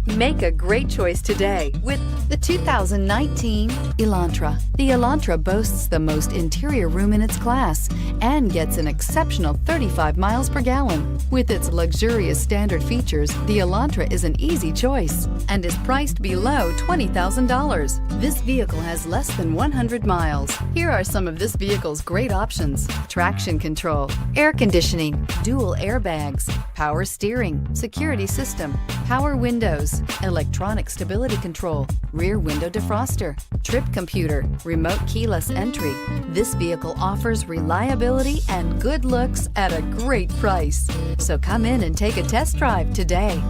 Make a great choice today with the 2019 Elantra. The Elantra boasts the most interior room in its class and gets an exceptional 35 miles per gallon. With its luxurious standard features, the Elantra is an easy choice and is priced below $20,000. This vehicle has less than 100 miles. Here are some of this vehicle's great options: traction control, air conditioning, dual airbags, power steering, security system, power windows, electronic stability control, rear window defroster, trip computer, remote keyless entry. This vehicle offers reliability and good looks at a great price. So come in and take a test drive today.